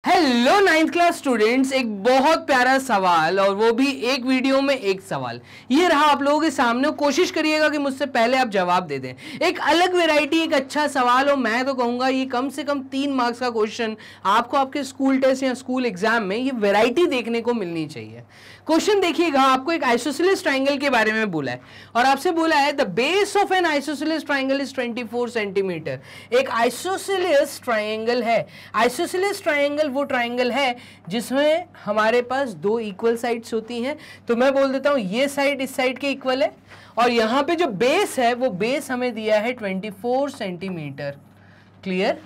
Hello ninth class students, एक बहुत प्यारा सवाल और वो भी एक वीडियो में एक सवाल ये रहा आप लोगों के सामने। कोशिश करिएगा कि मुझसे पहले आप जवाब दे दें। एक अलग वैरायटी, एक अच्छा सवाल, और मैं तो कहूंगा ये कम से कम 3 मार्क्स का क्वेश्चन आपको आपके स्कूल टेस्ट या स्कूल एग्जाम में ये वैरायटी देखने को मिलनी चाहिए। क्वेश्चन देखिएगा, आपको एक आइसोसेलेस ट्राइंगल के बारे में बोला है और आपसे बोला है the base of N isosceles triangle is 24 centimetre. एक आइसोसेलेस ट्राइंगल है। आइसोसेलेस ट्राइंगल वो ट्राइंगल है जिसमें हमारे पास 2 इक्वल साइड्स होती हैं। तो मैं बोल देता हूं ये साइड इस साइड के इक्वल है और यहां पे जो बेस है वो बेस हमें दिया है 24 सेंटीमीटर। क्लियर?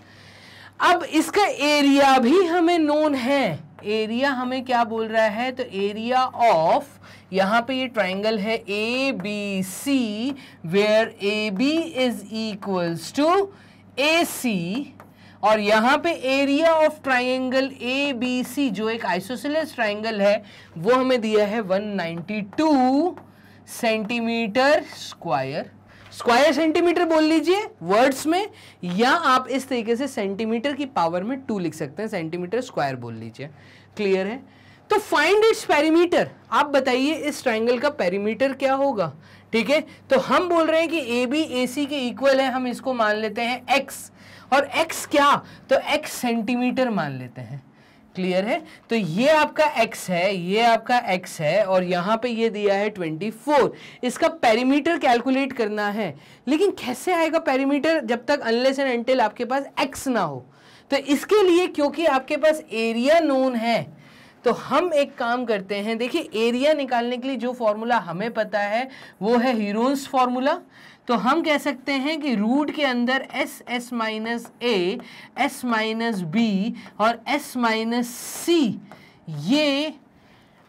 अब इसका एरिया भी हमें नोन है। एरिया हमें क्या बोल रहा है? तो एरिया ऑफ, यहां पे ये ट्राइंगल है A B C, where A B is equals to A C, और यहां पे area of triangle A B C जो एक आइसोसेलेस ट्राइंगल है वो हमें दिया है 192 सेंटीमीटर स्क्वायर। स्क्वायर सेंटीमीटर बोल लीजिए वर्ड्स में, या आप इस तरीके से सेंटीमीटर की पावर में 2 लिख सकते हैं, सेंटीमीटर स्क्वायर बोल लीजिए। क्लियर है? तो फाइंड इट्स पेरीमीटर। आप बताइए इस ट्राइंगल का पेरीमीटर क्या होगा। ठीक है, तो हम बोल रहे हैं कि ए बी ए सी के इक्वल है, हम इसको मान लेते हैं x, और x क्या? तो x सेंटीमीटर मान लेते हैं। क्लियर है? तो ये आपका x है, ये आपका x है, और यहां पे ये दिया है 24। इसका पेरीमीटर कैलकुलेट करना है, लेकिन कैसे आएगा पेरीमीटर जब तक अनलेस एंड अनटिल आपके पास x ना हो। तो इसके लिए क्योंकि आपके पास एरिया नोन है तो हम एक काम करते हैं। देखिए, एरिया निकालने के लिए जो फॉर्मूला हमें पता है वो है हीरोन्स फॉर्मूला। तो हम कह सकते हैं कि रूट के अंदर s s minus a, s minus b और एस माइनस सी, ये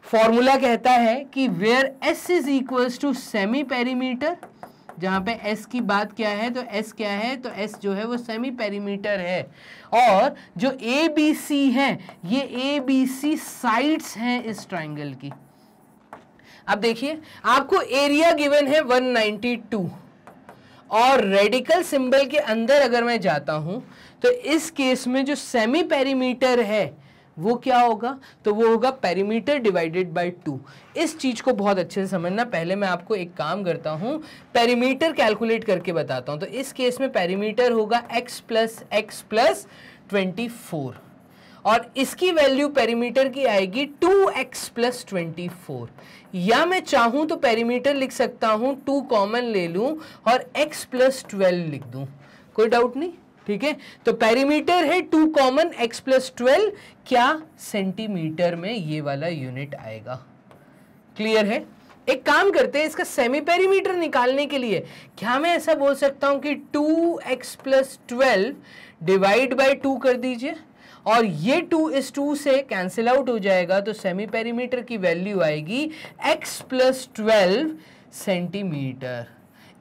फॉर्मूला कहता है कि where s is equals to semi perimeter. जहां पे s की बात क्या है तो s क्या है? तो s जो है वो सेमी पेरीमीटर है, और जो ए बी सी है ये ए बी सी साइड्स हैं इस ट्राइंगल की। अब देखिए, आपको एरिया गिवन है 192, और रेडिकल सिंबल के अंदर अगर मैं जाता हूं तो इस केस में जो सेमी पेरीमीटर है वो क्या होगा? तो वो होगा पेरीमीटर डिवाइडेड बाय 2। इस चीज को बहुत अच्छे से समझना। पहले मैं आपको एक काम करता हूं, पेरीमीटर कैलकुलेट करके बताता हूं। तो इस केस में पेरीमीटर होगा x प्लस 24, और इसकी वैल्यू पेरीमीटर की आएगी 2x प्लस 24। या मैं चाहूं तो पेरीमीटर लिख सकता हूं, 2 कॉमन ले लूं और x प्लस 12 लिख दूं, कोई डाउट नहीं। ठीक है, तो पेरीमीटर है 2 कॉमन x प्लस 12, क्या? सेंटीमीटर में ये वाला यूनिट आएगा। क्लियर है? एक काम करते हैं, इसका सेमी पेरीमीटर निकालने के लिए क्या मैं ऐसा बोल सकता हूं कि 2x प्लस 12 डिवाइड बाय 2 कर दीजिए, और ये 2 इस 2 से कैंसिल आउट हो जाएगा, तो सेमी पेरीमीटर की वैल्यू आएगी x प्लस 12 सेंटीमीटर।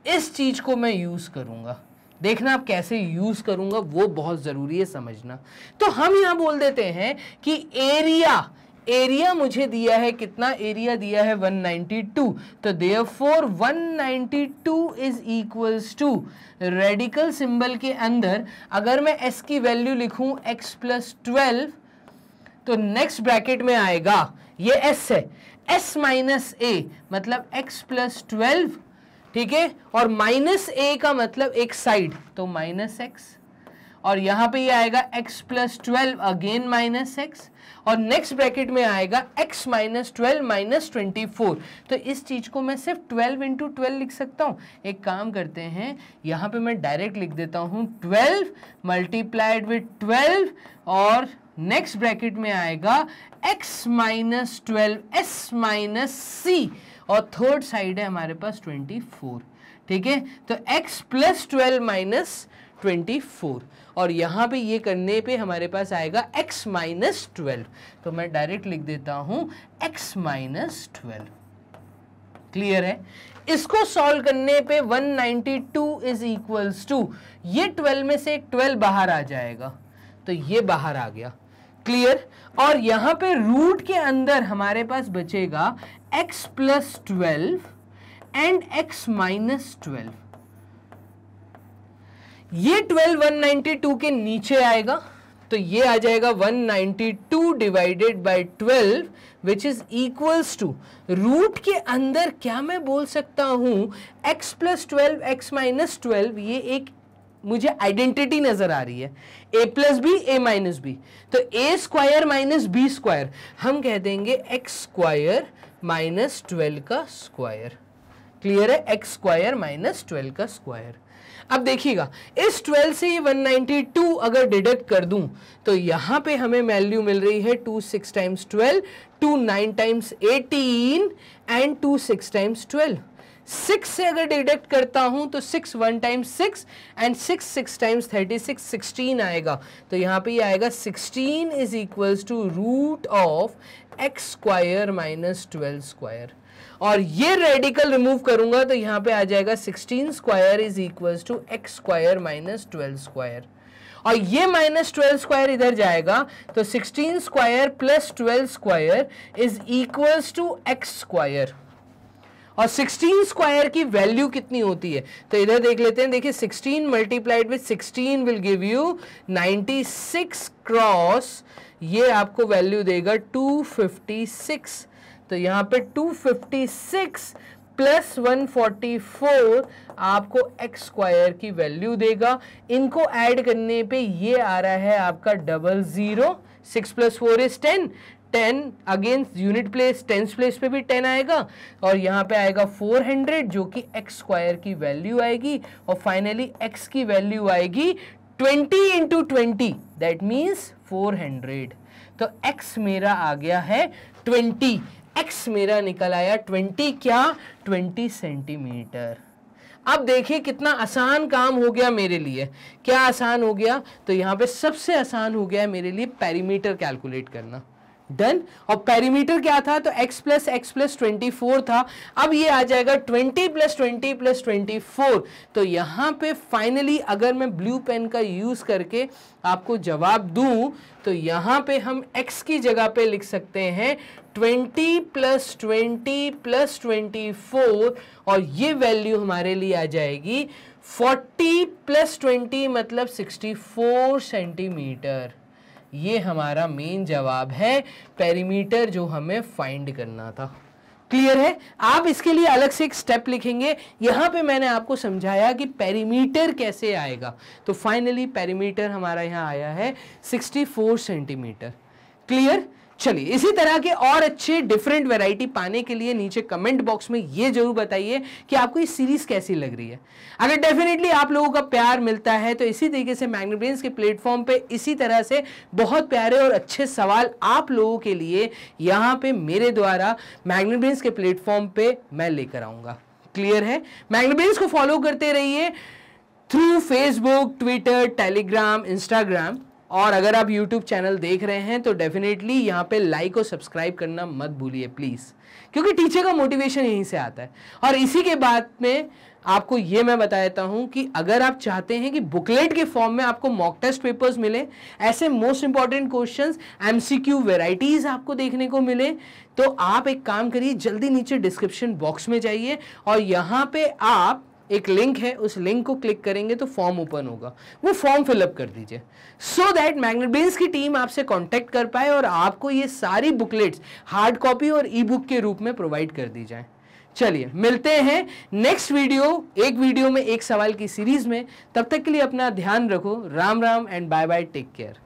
इस चीज को मैं यूज करूंगा, देखना आप कैसे यूज करूंगा वो बहुत जरूरी है समझना। तो हम यहां बोल देते हैं कि एरिया मुझे दिया है कितना? एरिया दिया है 192, तो therefore 192 is equals to, radical symbol के अंदर अगर मैं s की वैल्यू लिखूं x प्लस 12, तो नेक्स्ट ब्रैकेट में आएगा, ये s है, s माइनस a मतलब x प्लस 12। ठीक है, और माइनस a का मतलब एक साइड, तो माइनस x, और यहां पे ये आएगा x plus 12 again minus x, और नेक्स्ट ब्रैकेट में आएगा x माइनस 12 माइनस 24। तो इस चीज को मैं सिर्फ 12 इंटू 12 लिख सकता हूं। एक काम करते हैं, यहां पे मैं डायरेक्ट लिख देता हूं 12 मल्टीप्लाइड विथ 12, और नेक्स्ट ब्रैकेट में आएगा x minus 12 s minus c, और थर्ड साइड है हमारे पास 24। ठीक है, तो x प्लस 12 माइनस 24, और यहां पे ये करने पे हमारे पास आएगा x माइनस 12, तो मैं डायरेक्ट लिख देता हूं x माइनस 12। क्लियर है? इसको सॉल्व करने पे 192 इज इक्वल्स टू, ये 12 में से एक 12 बाहर आ जाएगा, तो ये बाहर आ गया। क्लियर? और यहां पे रूट के अंदर हमारे पास बचेगा x plus 12 and x minus 12। ये 12 192 के नीचे आएगा, तो ये आ जाएगा 192 divided by 12 which is equals to root के अंदर क्या मैं बोल सकता हूं x प्लस 12 x माइनस 12, ये एक मुझे आइडेंटिटी नजर आ रही है, a plus b a minus b, तो a square minus b square हम कह देंगे x स्क्वायर माइनस 12 का स्क्वायर। क्लियर है, x स्क्वायर माइनस 12 का स्क्वायर। अब देखिएगा इस 12 से ये 192 अगर डिडक्ट कर दूं तो यहां पे हमें वैल्यू मिल रही है 2 6 टाइम्स 12, 2 9 टाइम्स 18 एंड 2 6 टाइम्स 12। 6 से अगर डिडक्ट करता हूं तो 6 1 टाइम्स 6 एंड 6 6 टाइम्स 36 16 आएगा, तो यहां पे ये आएगा 16 is equals to root of x square minus 12 square. और ये रेडिकल रिमूव करूंगा तो यहां पे आ जाएगा 16 square is equals to x square minus 12 square, और ये माइनस 12 स्क्वायर इधर जाएगा तो 16 square plus 12 square is equals to x square. और 16 स्क्वायर की वैल्यू कितनी होती है तो इधर देख लेते हैं, देखिए 16 multiplied with 16 will give you 96 cross, ये आपको वैल्यू देगा 256, तो यहाँ पे 256 प्लस 144 आपको x स्क्वायर की वैल्यू देगा। इनको ऐड करने पे ये आ रहा है आपका 00, 6 plus 4 is 10, 10 again unit place tens place पे भी 10 आएगा, और यहाँ पे आएगा 400 जो कि x स्क्वायर की वैल्यू आएगी, और फाइनली x की वैल्यू आएगी 20 इंटू 20 दैट मीन्स 400। तो x मेरा आ गया है 20, x मेरा निकल आया 20 क्या 20 सेंटीमीटर। अब देखिए कितना आसान काम हो गया मेरे लिए, क्या आसान हो गया, तो यहाँ पे सबसे आसान हो गया मेरे लिए पेरीमीटर कैलकुलेट करना। डन। और पेरीमीटर क्या था तो x प्लस 24 था, अब ये आ जाएगा 20 प्लस 20 प्लस 24। तो यहाँ पे फाइनली अगर मैं ब्लू पेन का यूज करके आपको जवाब दूं तो यहाँ पे हम x की जगह पे लिख सकते हैं 20 प्लस 20 प्लस 24, और ये वैल्यू हमारे लिए आ जाएगी 40 प्लस 20 मतलब 64 सेंटीमीटर। ये हमारा मेन जवाब है पेरीमीटर जो हमें फाइंड करना था। क्लियर है। आप इसके लिए अलग से एक स्टेप लिखेंगे, यहां पे मैंने आपको समझाया कि पेरीमीटर कैसे आएगा। तो फाइनली पेरीमीटर हमारा यहां आया है 64 सेंटीमीटर। क्लियर। चलिए इसी तरह के और अच्छे डिफरेंट वैरायटी पाने के लिए नीचे कमेंट बॉक्स में ये जरूर बताइए कि आपको ये सीरीज कैसी लग रही है। अगर डेफिनेटली आप लोगों का प्यार मिलता है तो इसी तरीके से मैग्नेब्रेन्स के प्लेटफॉर्म पे इसी तरह से बहुत प्यारे और अच्छे सवाल आप लोगों के लिए यहाँ पे मेरे द्वारा मैग्नेब्रेन्स के प्लेटफॉर्म पे मैं लेकर आऊंगा। क्लियर है। मैग्नेब्रेन्स को फॉलो करते रहिए through Facebook, Twitter, Telegram, Instagram, और अगर आप YouTube चैनल देख रहे हैं तो डेफिनेटली यहाँ पे लाइक और सब्सक्राइब करना मत भूलिए प्लीज़, क्योंकि टीचर का मोटिवेशन यहीं से आता है। और इसी के बाद में आपको ये मैं बता देता हूँ कि अगर आप चाहते हैं कि बुकलेट के फॉर्म में आपको मॉक टेस्ट पेपर्स मिले, ऐसे most important questions, MCQ varieties आपको देखने को मिले, तो आप एक काम करिए, जल्दी नीचे डिस्क्रिप्शन बॉक्स में जाइए और यहाँ पे आप एक लिंक है, उस लिंक को क्लिक करेंगे तो फॉर्म ओपन होगा, वो फॉर्म फिलअप कर दीजिए सो दैट मैग्नेब्रेन्स की टीम आपसे कांटेक्ट कर पाए और आपको ये सारी बुकलेट्स हार्ड कॉपी और ई बुक के रूप में प्रोवाइड कर दी जाए। चलिए मिलते हैं नेक्स्ट वीडियो, एक वीडियो में एक सवाल की सीरीज में। तब तक के लिए अपना ध्यान रखो। Ram Ram and bye bye, take care.